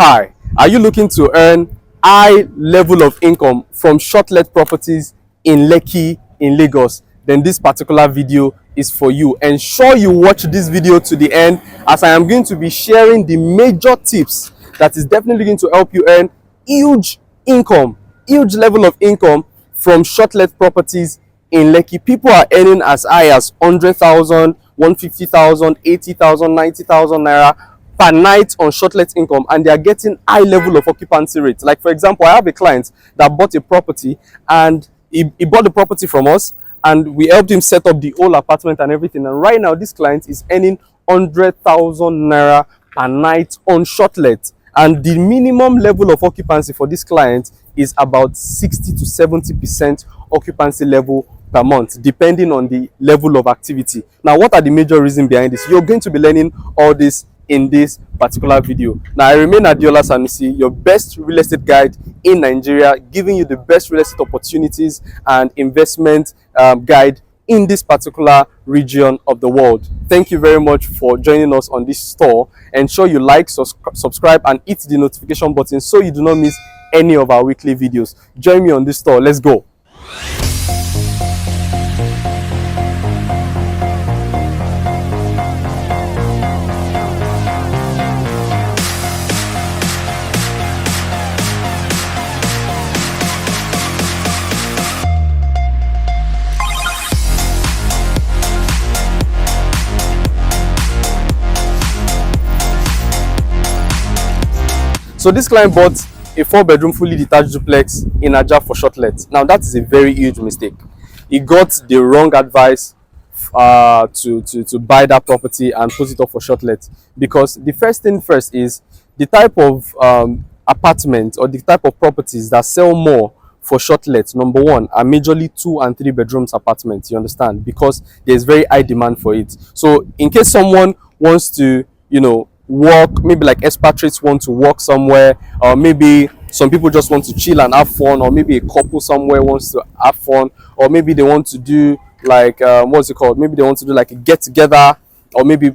Hi, are you looking to earn high level of income from shortlet properties in Lekki in Lagos? Then this particular video is for you. Ensure you watch this video to the end, as I am going to be sharing the major tips that is definitely going to help you earn huge income, huge level of income from shortlet properties in Lekki. People are earning as high as 100,000, 150,000, 80,000, 90,000 naira per night on shortlet income, and they are getting high level of occupancy rates. Like, for example, I have a client that bought a property, and he bought the property from us, and we helped him set up the whole apartment and everything. And right now, this client is earning 100,000 naira per night on shortlet, and the minimum level of occupancy for this client is about 60 to 70% occupancy level per month, depending on the level of activity. Now, what are the major reasons behind this? You're going to be learning all this in this particular video. Now, I remain Adiola Sanusi, your best real estate guide in Nigeria, giving you the best real estate opportunities and investment guide in this particular region of the world. Thank you very much for joining us on this tour. Ensure you like, subscribe, and hit the notification button so you do not miss any of our weekly videos. Join me on this tour. Let's go. So this client bought a 4-bedroom fully detached duplex in Aja for shortlet. Now, that is a very huge mistake. He got the wrong advice to buy that property and put it up for shortlet, because the first thing first is the type of apartment or the type of properties that sell more for shortlet. Number one are majorly 2 and 3 bedrooms apartments. You understand? Because there's very high demand for it. So in case someone wants to, work, maybe like expatriates want to work somewhere, or maybe some people just want to chill and have fun, or maybe a couple somewhere wants to have fun, or maybe they want to do like what's it called, maybe they want to do like a get together, or maybe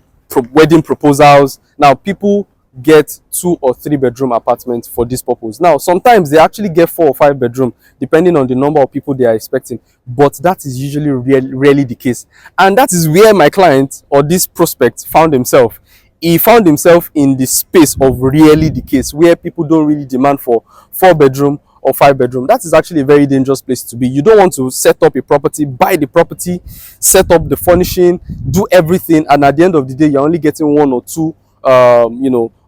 wedding proposals. Now, people get 2 or 3 bedroom apartments for this purpose. Now, sometimes they actually get 4 or 5 bedroom depending on the number of people they are expecting, but that is usually rarely the case. And that is where my client or this prospect found himself. He found himself in the space of really the case, where people don't really demand for 4 bedroom or 5 bedroom. That is actually a very dangerous place to be. You don't want to set up a property, buy the property, set up the furnishing, do everything, and at the end of the day, you're only getting 1 or 2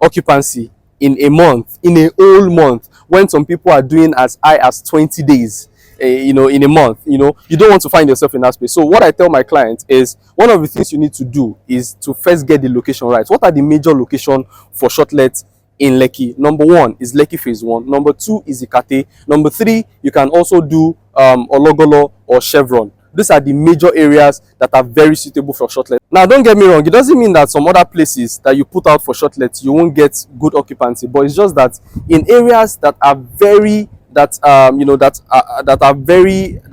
occupancy in a month, in a whole month, when some people are doing as high as 20 days in a month. You don't want to find yourself in that space. So what I tell my clients is, one of the things you need to do is to first get the location right. What are the major locations for shortlet in Lekki? Number 1 is Lekki phase 1. Number 2 is Ikate. Number 3, you can also do Ologolo or Chevron. These are the major areas that are very suitable for shortlet. Now, don't get me wrong, it doesn't mean that some other places that you put out for shortlet you won't get good occupancy, but it's just that in areas that are very that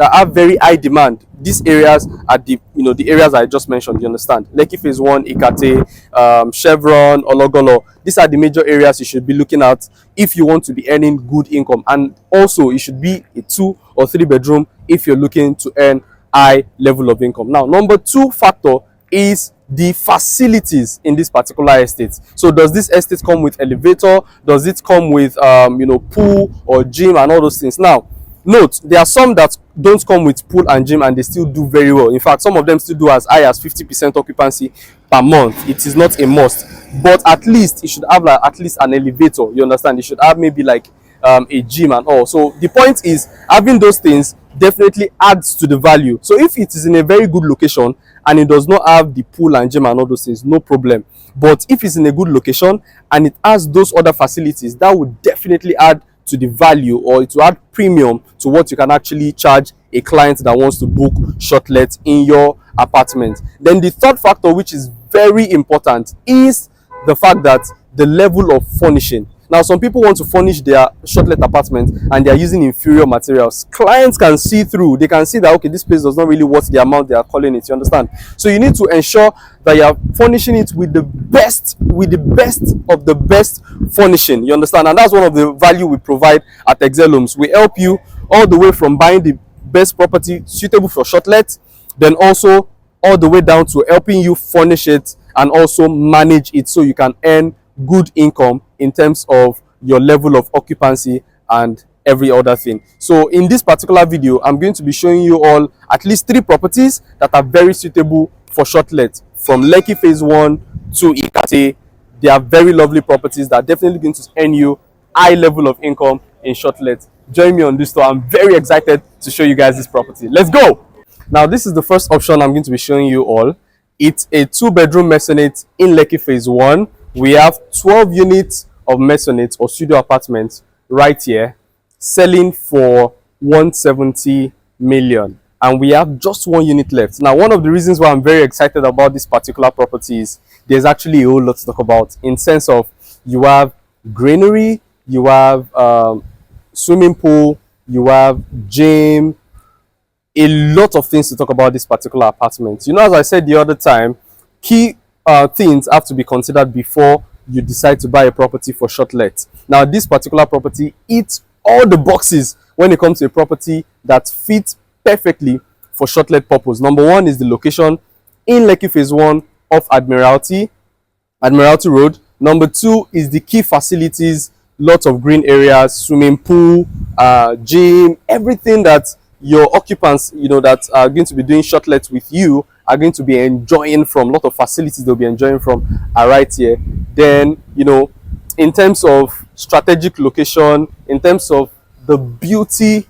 have very high demand, these areas are the areas I just mentioned. You understand? Lekki phase 1, Ikate, Chevron, Ologolo. These are the major areas you should be looking at if you want to be earning good income, and also it should be a 2 or 3 bedroom if you're looking to earn high level of income. Now, number 2 factor is the facilities in this particular estate. So does this estate come with elevator? Does it come with pool or gym and all those things? Now, note, there are some that don't come with pool and gym and they still do very well. In fact, some of them still do as high as 50% occupancy per month. It is not a must, but at least it should have like at least an elevator. You understand? It should have maybe like a gym and all. So the point is, having those things definitely adds to the value. So if it is in a very good location and it does not have the pool and gym and all those things, no problem. But if it's in a good location and it has those other facilities, that would definitely add to the value, or it will add premium to what you can actually charge a client that wants to book shortlet in your apartment. Then the third factor, which is very important, is the fact that the level of furnishing. Now, some people want to furnish their shortlet apartment and they are using inferior materials. Clients can see through. They can see that, okay, this place does not really worth the amount they are calling it. You understand? So you need to ensure that you are furnishing it with the best of the best furnishing. You understand? And that's one of the value we provide at Excel Homes. We help you all the way from buying the best property suitable for shortlet, then also all the way down to helping you furnish it and also manage it so you can earn good income in terms of your level of occupancy and every other thing. So in this particular video, I'm going to be showing you all at least 3 properties that are very suitable for shortlet from Lekki phase 1 to Ikate. They are very lovely properties that are definitely going to earn you high level of income in shortlet. Join me on this tour. I'm very excited to show you guys this property. Let's go. Now, this is the first option I'm going to be showing you all. It's a 2-bedroom maisonette in Lekki phase 1. We have 12 units of maisonette or studio apartments right here, selling for 170 million. And we have just 1 unit left. Now, one of the reasons why I'm very excited about this particular property is there's actually a whole lot to talk about, in sense of you have greenery, you have swimming pool, you have gym, a lot of things to talk about this particular apartment. You know, as I said the other time, key things have to be considered before you decide to buy a property for shortlet. Now, this particular property hits all the boxes when it comes to a property that fits perfectly for shortlet purpose. Number 1 is the location in Lekki phase 1 of Admiralty Road. Number 2 is the key facilities, lots of green areas, swimming pool, gym, everything that your occupants, you know, that are going to be doing shortlet with you are going to be enjoying from. A lot of facilities they'll be enjoying from are right here. Then, you know, in terms of strategic location, in terms of the beauty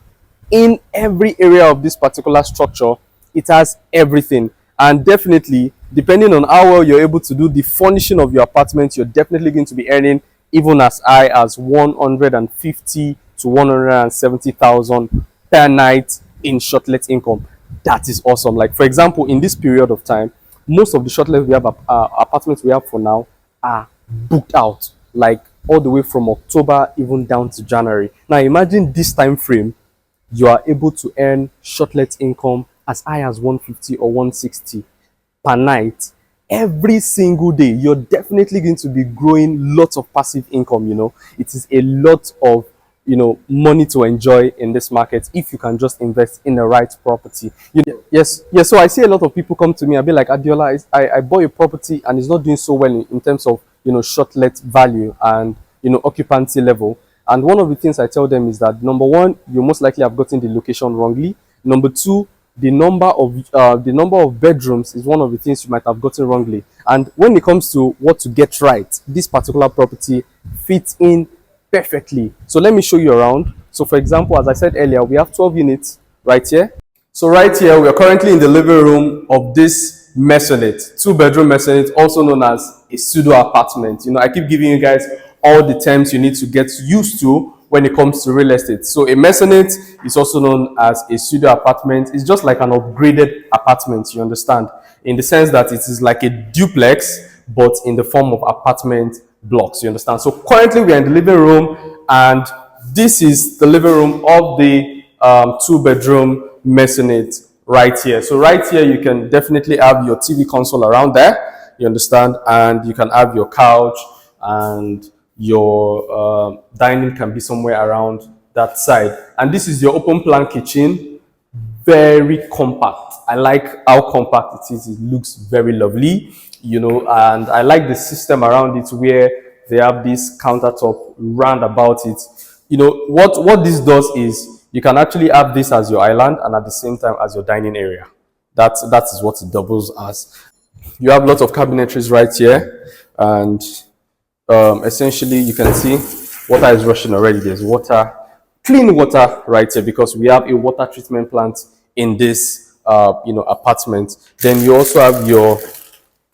in every area of this particular structure, it has everything. And definitely, depending on how well you're able to do the furnishing of your apartment, you're definitely going to be earning even as high as 150 to 170,000 per night in shortlet income. That is awesome. Like, for example, in this period of time, most of the shortlet we have, apartments we have for now, are booked out, like all the way from October even down to January. Now, imagine this time frame, you are able to earn shortlet income as high as 150 or 160 per night every single day. You're definitely going to be growing lots of passive income. You know, it is a lot of, you know, money to enjoy in this market if you can just invest in the right property. Yes. So I see a lot of people come to me and be like, Adiola, I bought a property and it's not doing so well in terms of, you know, shortlet value and, you know, occupancy level. And one of the things I tell them is that, number 1, you most likely have gotten the location wrongly. Number 2, the number of bedrooms is one of the things you might have gotten wrongly. And when it comes to what to get right, this particular property fits in perfectly. So let me show you around. So for example, as I said earlier, we have 12 units right here. So right here, we are currently in the living room of this maisonette, 2-bedroom maisonette, also known as a studio apartment. You know, I keep giving you guys all the terms you need to get used to when it comes to real estate. So a maisonette is also known as a studio apartment. It's just like an upgraded apartment, you understand, in the sense that it is like a duplex, but in the form of apartment blocks, you understand. So currently we are in the living room, and this is the living room of the 2-bedroom maisonette right here. So right here, you can definitely have your TV console around there, you understand, and you can have your couch, and your dining can be somewhere around that side. And this is your open plan kitchen. Very compact. I like how compact it is. It looks very lovely, you know, and I like the system around it where they have this countertop round about it. You know, what this does is you can actually have this as your island and at the same time as your dining area. That is what it doubles as. You have lots of cabinetries right here, and essentially you can see water is rushing already. There's water, clean water right here, because we have a water treatment plant in this you know, apartment. Then you also have your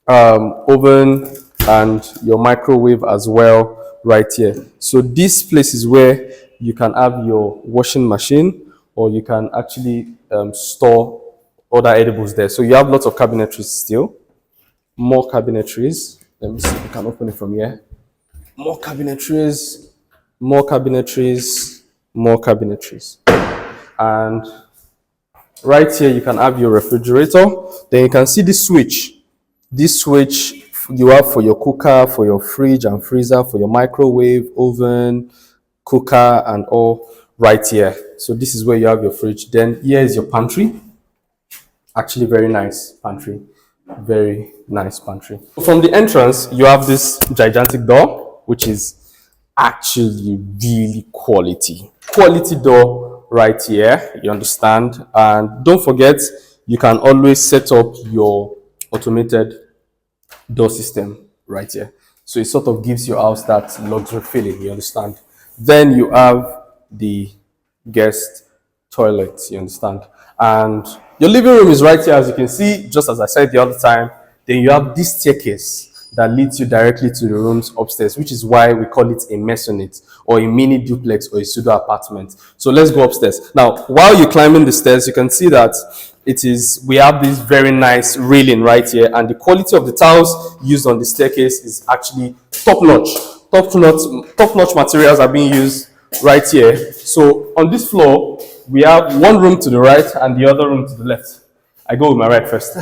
oven and your microwave as well right here. So this place is where you can have your washing machine, or you can actually store other edibles there. So you have lots of cabinetries still, more cabinetries. Let me see if we can open it from here. More cabinetries, more cabinetries, more cabinetries. And right here you can have your refrigerator. Then you can see this switch. This switch you have for your cooker, for your fridge and freezer, for your microwave, oven, cooker and all right here. So this is where you have your fridge. Then here is your pantry. Actually very nice pantry. Very nice pantry. From the entrance you have this gigantic door, which is actually really quality door right here, you understand. And don't forget, you can always set up your automated door system right here, so it sort of gives your house that luxury feeling, you understand. Then you have the guest toilet, you understand, and your living room is right here, as you can see, just as I said the other time. Then you have this staircase that leads you directly to the rooms upstairs, which is why we call it a maisonette or a mini duplex or a pseudo apartment. So let's go upstairs. Now, while you're climbing the stairs, you can see that we have this very nice railing right here, and the quality of the tiles used on the staircase is actually top notch. Top notch materials are being used right here. So on this floor, we have one room to the right and the other room to the left. I go with my right first.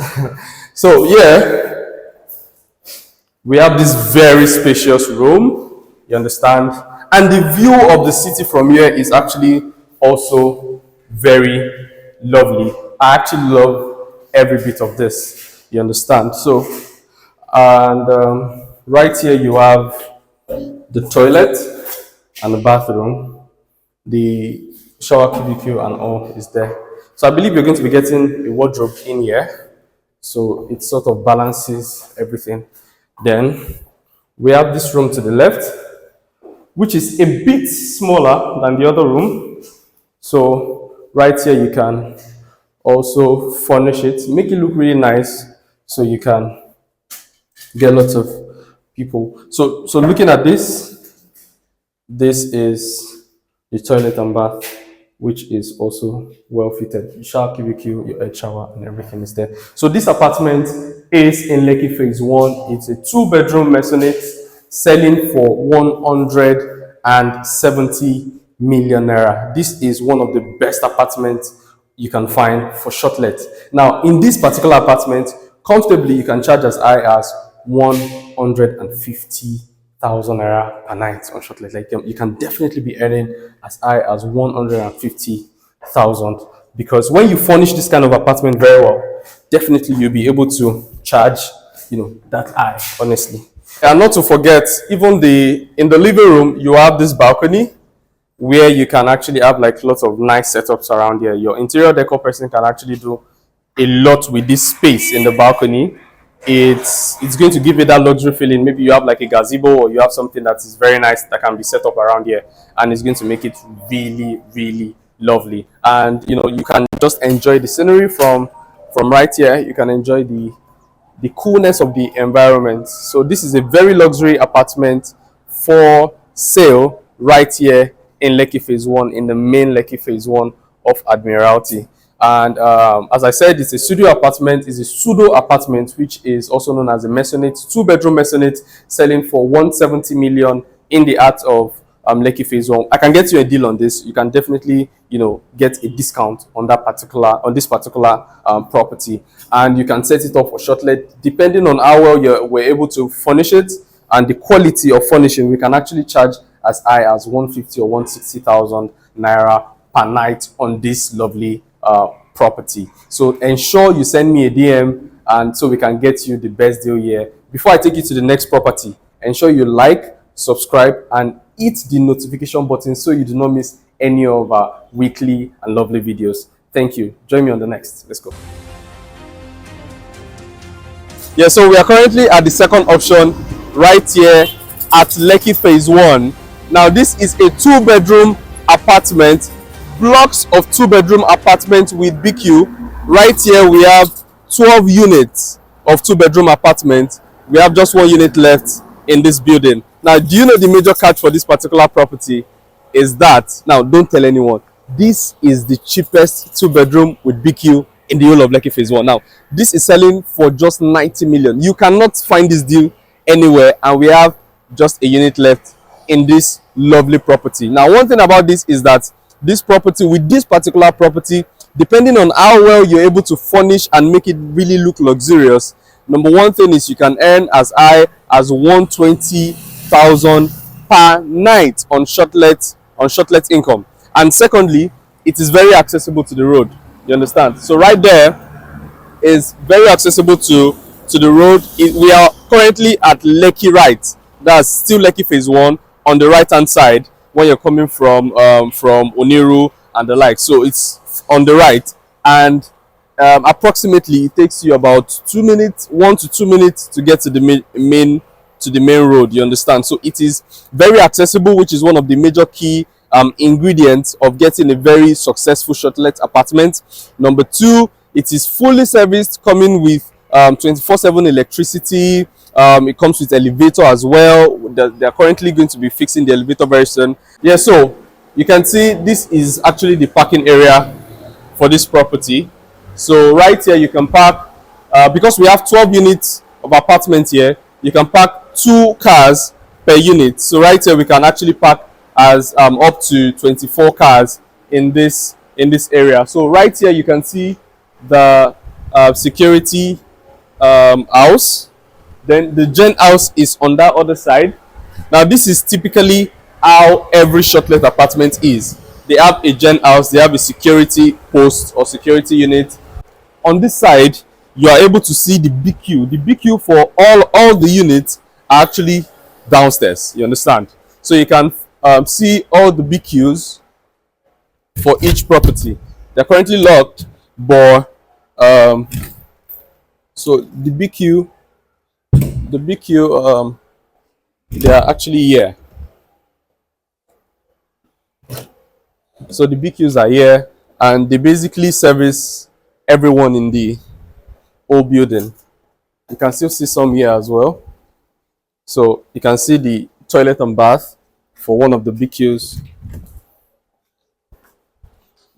So yeah, we have this very spacious room, you understand, and the view of the city from here is actually also very lovely. I actually love every bit of this, you understand. So, and right here you have the toilet and the bathroom, the shower cubicle and all is there. So I believe you're going to be getting a wardrobe in here, so it sort of balances everything. Then we have this room to the left, which is a bit smaller than the other room. So right here you can also furnish it, make it look really nice, so you can get lots of people. So looking at this is the toilet and bath, which is also well fitted. Shower cubicle, your head shower and everything is there. So this apartment is in Lekki phase 1. It's a 2-bedroom maisonette selling for 170 million naira. This is one of the best apartments you can find for Shortlet. Now in this particular apartment, comfortably you can charge as high as 150,000 naira per night on Shortlet. Like you can definitely be earning as high as 150,000, because when you furnish this kind of apartment very well, definitely you'll be able to charge, that high, honestly. And not to forget, even in the living room, you have this balcony where you can actually have like lots of nice setups around here. Your interior decor person can actually do a lot with this space in the balcony. It's going to give you that luxury feeling. Maybe you have like a gazebo or you have something that is very nice that can be set up around here, and it's going to make it really, really lovely. And you can just enjoy the scenery from right here. You can enjoy the coolness of the environment. So this is a very luxury apartment for sale right here in Lekki phase 1, in the main Lekki phase 1 of Admiralty. And as I said, it's a studio apartment. It's a pseudo apartment, which is also known as a maisonette, 2-bedroom maisonette, selling for 170 million in the heart of Lekki phase 1. I can get you a deal on this. You can definitely get a discount on this particular property, and you can set it up for Shortlet depending on how well we're able to furnish it and the quality of furnishing. We can actually charge as high as 150 or 160,000 naira per night on this lovely property. So ensure you send me a DM, and so we can get you the best deal here. Before I take you to the next property, ensure you like, subscribe and hit the notification button so you do not miss any of our weekly and lovely videos. Thank you. Join me on the next. Let's go. Yeah, so we are currently at the second option right here at Lekki phase 1. Now this is a 2-bedroom apartment, blocks of 2-bedroom apartment with BQ. Right here we have 12 units of 2-bedroom apartment. We have just 1 unit left in this building. Now, do you know the major catch for this particular property is that, now don't tell anyone, this is the cheapest 2-bedroom with BQ in the whole of Lekki phase 1. Now this is selling for just 90 million. You cannot find this deal anywhere, and we have just a unit left in this lovely property. Now, one thing about this is that this property, with this particular property, depending on how well you're able to furnish and make it really look luxurious, number one thing is you can earn as high as 120,000 per night on shortlet income. And secondly, it is very accessible to the road. You understand? So right there is very accessible to the road. We are currently at Lekki right. That's still Lekki phase 1 on the right hand side when you're coming from Oniru and the like. So it's on the right, and approximately it takes you about 2 minutes, 1 to 2 minutes to get to the main road. You understand? So it is very accessible, which is one of the major key ingredients of getting a very successful shortlet apartment. Number 2, it is fully serviced, coming with 24/7 electricity. It comes with elevator as well. They're currently going to be fixing the elevator very soon. Yeah, so you can see this is actually the parking area for this property. So right here you can park, because we have 12 units of apartment here, you can park 2 cars per unit. So right here we can actually park as up to 24 cars in this area. So right here you can see the security house. Then the gen house is on that other side. Now this is typically how every shortlet apartment is. They have a gen house, they have a security post or security unit. On this side you are able to see the BQ. The BQ for all the units are actually downstairs. You understand? So you can see all the BQs for each property. They're currently locked, but so the BQ they are actually here. So the BQs are here, and they basically service everyone in the whole building. You can still see some here as well. So you can see the toilet and bath for one of the BQs.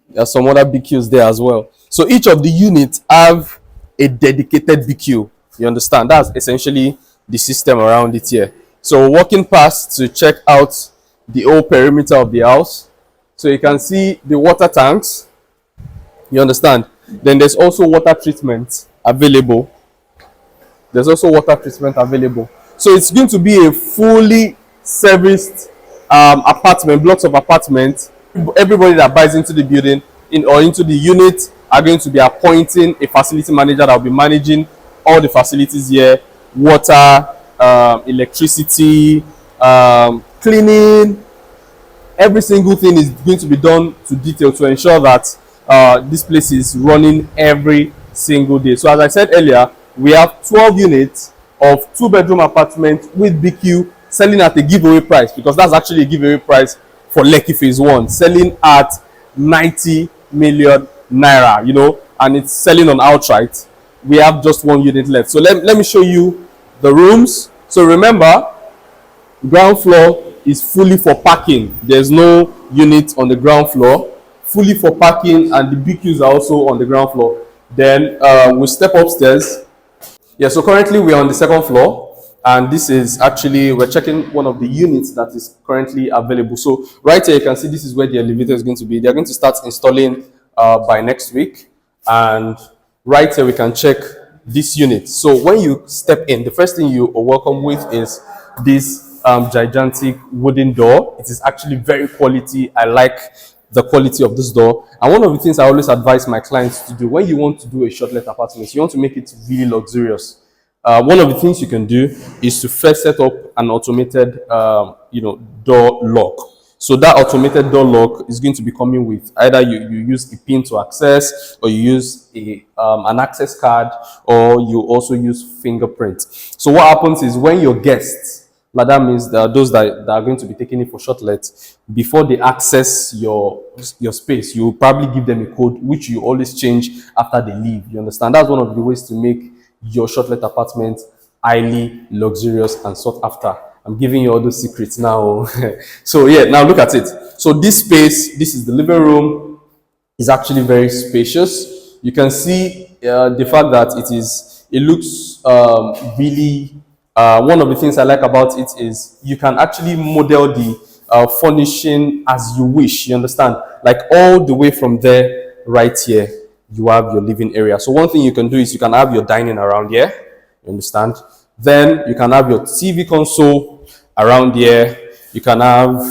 There are some other BQs there as well. So each of the units have a dedicated BQ. You understand? That's essentially the system around it here. So walking past to check out the whole perimeter of the house. So you can see the water tanks. You understand? Then there's also water treatment available. So it's going to be a fully serviced apartment, blocks of apartments. Everybody that buys into the building or into the unit are going to be appointing a facility manager that will be managing all the facilities here: water, electricity, cleaning. Every single thing is going to be done to detail to ensure that this place is running every single day. So as I said earlier, we have 12 units of 2-bedroom apartments with BQ selling at a giveaway price, because that's actually a giveaway price for Lekki phase 1, selling at 90 million naira, you know, and it's selling on outright. We have just 1 unit left. So let me show you the rooms. So remember, ground floor is fully for parking. There's no unit on the ground floor. Fully for parking, and the BQs are also on the ground floor. Then we step upstairs. Yeah, so currently we're on the 2nd floor, and this is actually, we're checking one of the units that is currently available. So right here you can see this is where the elevator is going to be. They're going to start installing by next week, and right here we can check this unit. So when you step in, the first thing you are welcome with is this gigantic wooden door. It is actually very quality. I like the quality of this door. And one of the things I always advise my clients to do when you want to do a shortlet apartment, you want to make it really luxurious. One of the things you can do is to first set up an automated door lock. So that automated door lock is going to be coming with either you use a pin to access, or you use an access card, or you also use fingerprint. So what happens is when your guests, like that means those that are going to be taking it for shortlet, before they access your space, you will probably give them a code which you always change after they leave. You understand? That's one of the ways to make your shortlet apartment highly luxurious and sought after. I'm giving you all those secrets now. So yeah, now look at it. So this space, this is the living room, is actually very spacious. You can see the fact that it looks really, one of the things I like about it is you can actually model furnishing as you wish. You understand? Like all the way from there, right here, you have your living area. So one thing you can do is you can have your dining around here. You understand? Then you can have your TV console around here. You can have,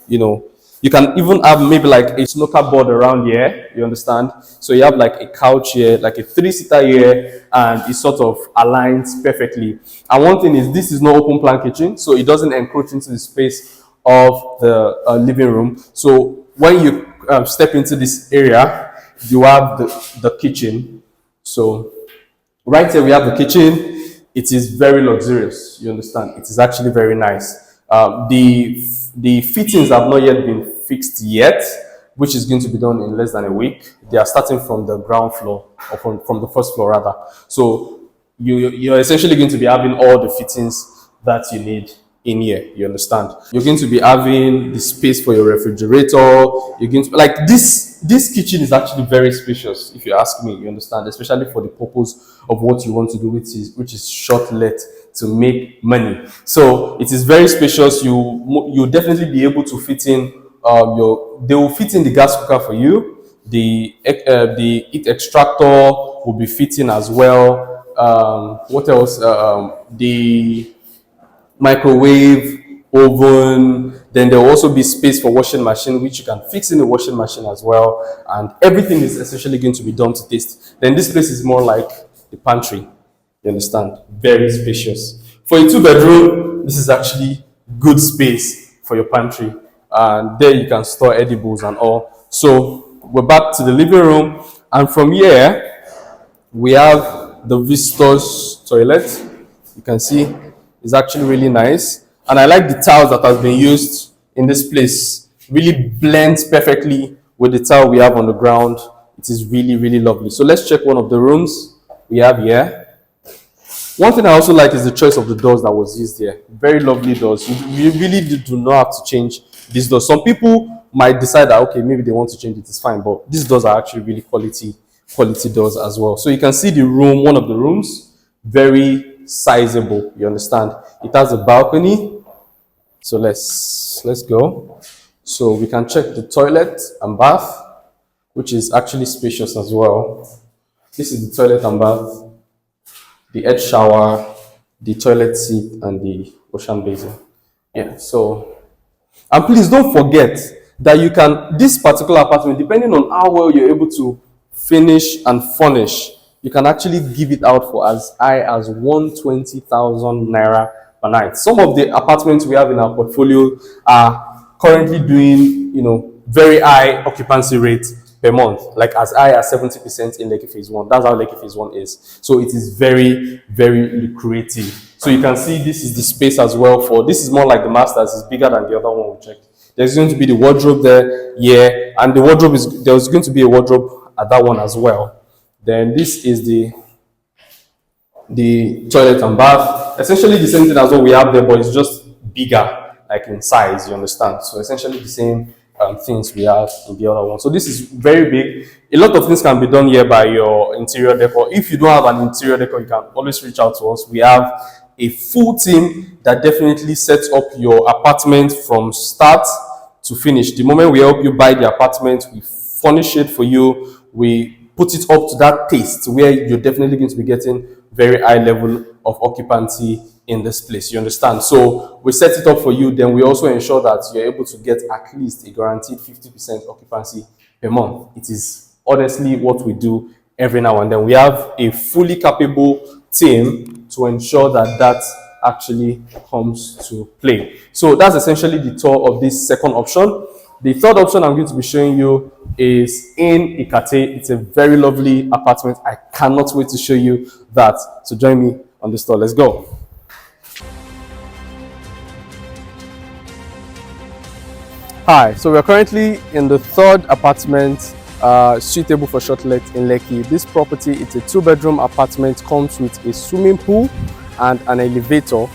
you know, you can even have maybe like a snooker board around here. You understand? So you have like a couch here, like a three-seater here, and it sort of aligns perfectly. And one thing is, this is not open plan kitchen, so it doesn't encroach into the space of the living room. So when you step into this area, you have the kitchen. So right here we have the kitchen. It is very luxurious. You understand? It is actually very nice. The fittings have not yet been fixed yet, which is going to be done in less than a week. They are starting from the ground floor, or from the first floor rather. So you're essentially going to be having all the fittings that you need in here. You understand? You're going to be having the space for your refrigerator. You're going to like this kitchen is actually very spacious, if you ask me. You understand? Especially for the purpose of what you want to do, which is shortlet, to make money. So it is very spacious. You definitely be able to fit in they will fit in the gas cooker for you. The heat extractor will be fitting as well. What else? The microwave, oven. Then there will also be space for washing machine, which you can fix in the washing machine as well. And everything is essentially going to be done to taste. Then this place is more like the pantry. You understand? Very spacious. For a two-bedroom, this is actually good space for your pantry. And there you can store edibles and all. So we're back to the living room. And from here, we have the visitors toilet. You can see it's actually really nice. And I like the tiles that has been used in this place. Really blends perfectly with the tile we have on the ground. It is really, really lovely. So let's check one of the rooms we have here. One thing I also like is the choice of the doors that was used here. Very lovely doors. You really do not have to change these doors. Some people might decide that, okay, maybe they want to change it, it's fine. But these doors are actually really quality doors as well. So you can see the room, one of the rooms, very sizable. You understand? It has a balcony. So let's go. So we can check the toilet and bath, which is actually spacious as well. This is the toilet and bath, the head shower, the toilet seat, and the ocean basin. Yeah, so, and please don't forget that you can, this particular apartment, depending on how well you're able to finish and furnish, you can actually give it out for as high as 120,000 naira per night. Some of the apartments we have in our portfolio are currently doing, very high occupancy rates per month, like as high as 70% in Lekki Phase 1. That's how Lekki Phase 1 is. So it is very, very lucrative. So you can see this is the space as well for, this is more like the masters, it's bigger than the other one we checked. There's going to be the wardrobe there, yeah, and the wardrobe there's going to be a wardrobe at that one as well. Then this is the toilet and bath. Essentially the same thing as what we have there, but it's just bigger, like in size, you understand? So essentially the same things we have in the other one. So this is very big. A lot of things can be done here by your interior decor. If you don't have an interior decor, you can always reach out to us. We have a full team that definitely sets up your apartment from start to finish. The moment we help you buy the apartment, we furnish it for you. We put it up to that taste where you're definitely going to be getting very high level of occupancy in this place. You understand? So we set it up for you. Then we also ensure that you're able to get at least a guaranteed 50% occupancy per month. It is honestly what we do every now and then. We have a fully capable team to ensure that that actually comes to play. So that's essentially the tour of this second option. The third option I'm going to be showing you is in Ikate. It's a very lovely apartment. I cannot wait to show you that. So join me on this tour. Let's go. Hi, so we're currently in the third apartment suitable for shortlet in Lekki. This property, it's a two-bedroom apartment, comes with a swimming pool and an elevator,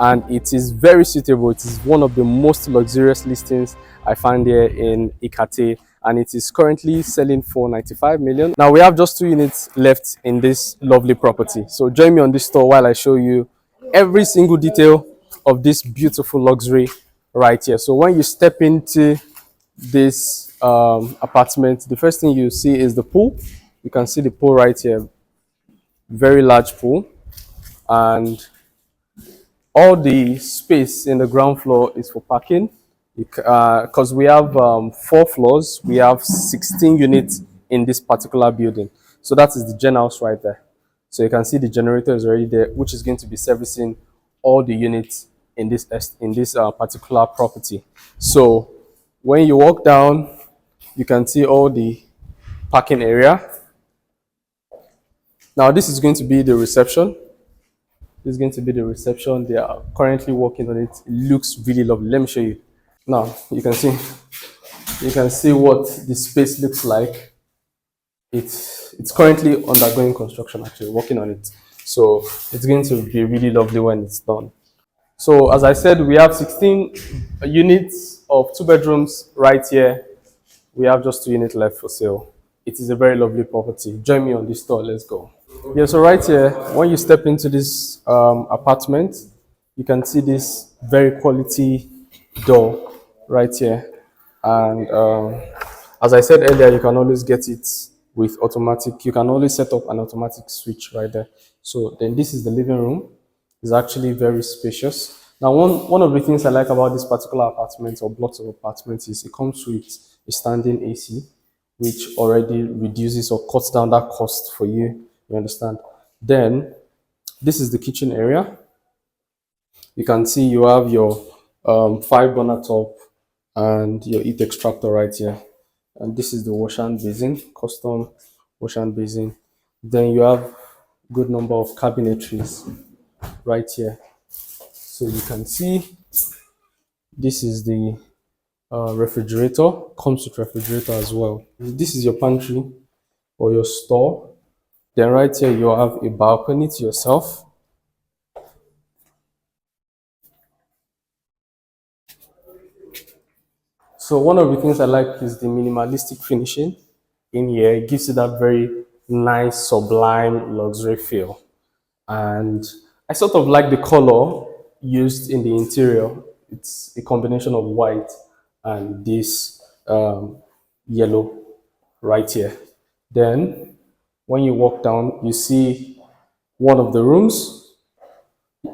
and it is very suitable. It is one of the most luxurious listings I find here in Ikate, and it is currently selling for 95 million. Now we have just 2 units left in this lovely property. So join me on this tour while I show you every single detail of this beautiful luxury right here. So when you step into this apartment, the first thing you see is the pool. You can see the pool right here, very large pool, and all the space in the ground floor is for parking. Because we have 4 floors, we have 16 units in this particular building. So that is the gen house right there. So you can see the generator is already there, which is going to be servicing all the units in this particular property. So when you walk down, you can see all the parking area. Now this is going to be the reception. This is going to be the reception. They are currently working on it. It looks really lovely. Let me show you. Now you can see what the space looks like. It's currently undergoing construction, actually working on it. So it's going to be really lovely when it's done. So as I said, we have 16 units of 2 bedrooms right here. We have just 2 units left for sale. It is a very lovely property. Join me on this tour. Let's go. Yeah, so right here, when you step into this apartment, you can see this very quality door right here. And as I said earlier, you can always get it with automatic. You can always set up an automatic switch right there. So then this is the living room. It's actually very spacious. Now, one of the things I like about this particular apartment or blocks of apartments is it comes with a standing AC, which already reduces or cuts down that cost for you. You understand? Then this is the kitchen area. You can see you have your 5 burner top and your heat extractor right here. And this is the wash and basin, custom wash and basin. Then you have good number of cabinetries right here. So you can see this is the refrigerator, comes with refrigerator as well. This is your pantry or your store. Then right here you have a balcony to yourself. So one of the things I like is the minimalistic finishing in here. It gives you that very nice, sublime, luxury feel. And I sort of like the color used in the interior. It's a combination of white and this yellow right here. Then when you walk down, you see one of the rooms.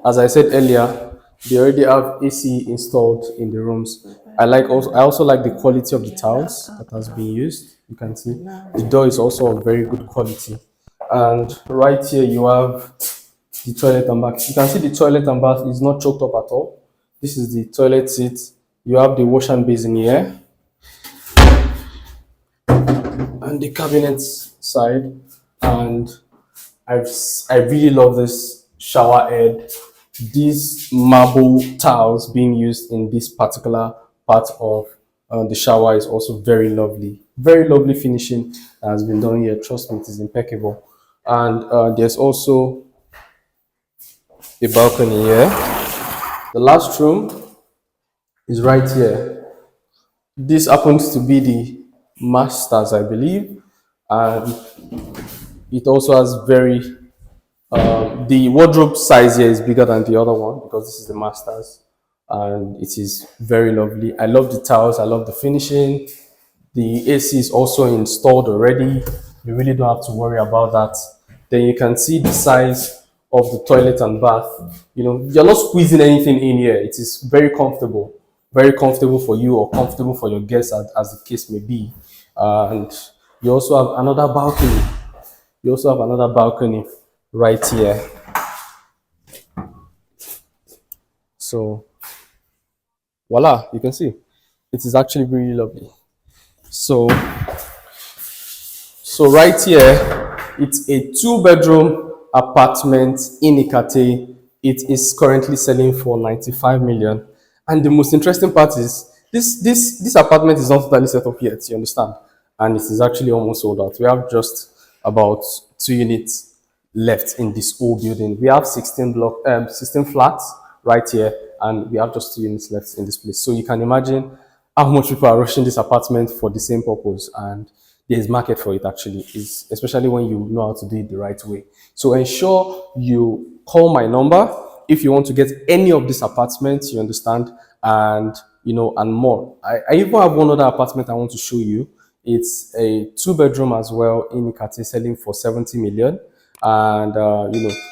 As I said earlier, they already have AC installed in the rooms. I also like the quality of the tiles that has been used. You can see the door is also of very good quality. And right here you have the toilet and bath. You can see the toilet and bath is not choked up at all. This is the toilet seat. You have the wash and basin here. And the cabinet side. And I really love this shower head. These marble tiles being used in this particular part of the shower is also very lovely. Very lovely finishing that has been done here. Trust me, it is impeccable. And there's also a balcony here. The last room is right here. This happens to be the master's, I believe, and it also has very the wardrobe size here is bigger than the other one because this is the master's, and it is very lovely. I love the tiles. I love the finishing. The AC is also installed already. You really don't have to worry about that. Then you can see the size of the toilet and bath. You know, you're not squeezing anything in here. It is very comfortable for you or comfortable for your guests as the case may be. And you also have another balcony. You also have another balcony right here. So voila, you can see it is actually really lovely. So right here, it's a 2 bedroom apartment in Ikate. It is currently selling for 95 million. And the most interesting part is this apartment is not totally set up yet, you understand? And it is actually almost sold out. We have just about 2 units left in this whole building. We have 16 flats right here, and we have just 2 units left in this place. So you can imagine how much people are rushing this apartment for the same purpose, and there is market for it actually, is especially when you know how to do it the right way. So ensure you call my number if you want to get any of these apartments, you understand, and and more. I even have one other apartment I want to show you. It's a two-bedroom as well in Ikate, selling for 70 million. And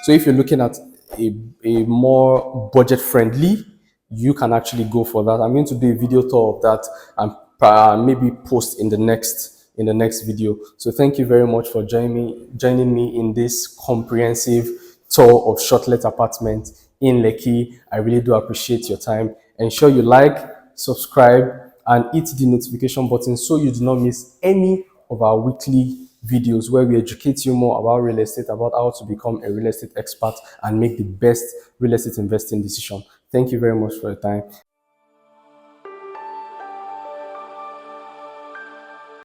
so if you're looking at a more budget friendly, you can actually go for that. I'm going to do a video tour of that and maybe post in the next video. So thank you very much for joining me in this comprehensive tour of Shortlet apartment in Lekki. I really do appreciate your time. Ensure you like, subscribe, and hit the notification button so you do not miss any of our weekly videos where we educate you more about real estate, about how to become a real estate expert and make the best real estate investing decision. Thank you very much for your time.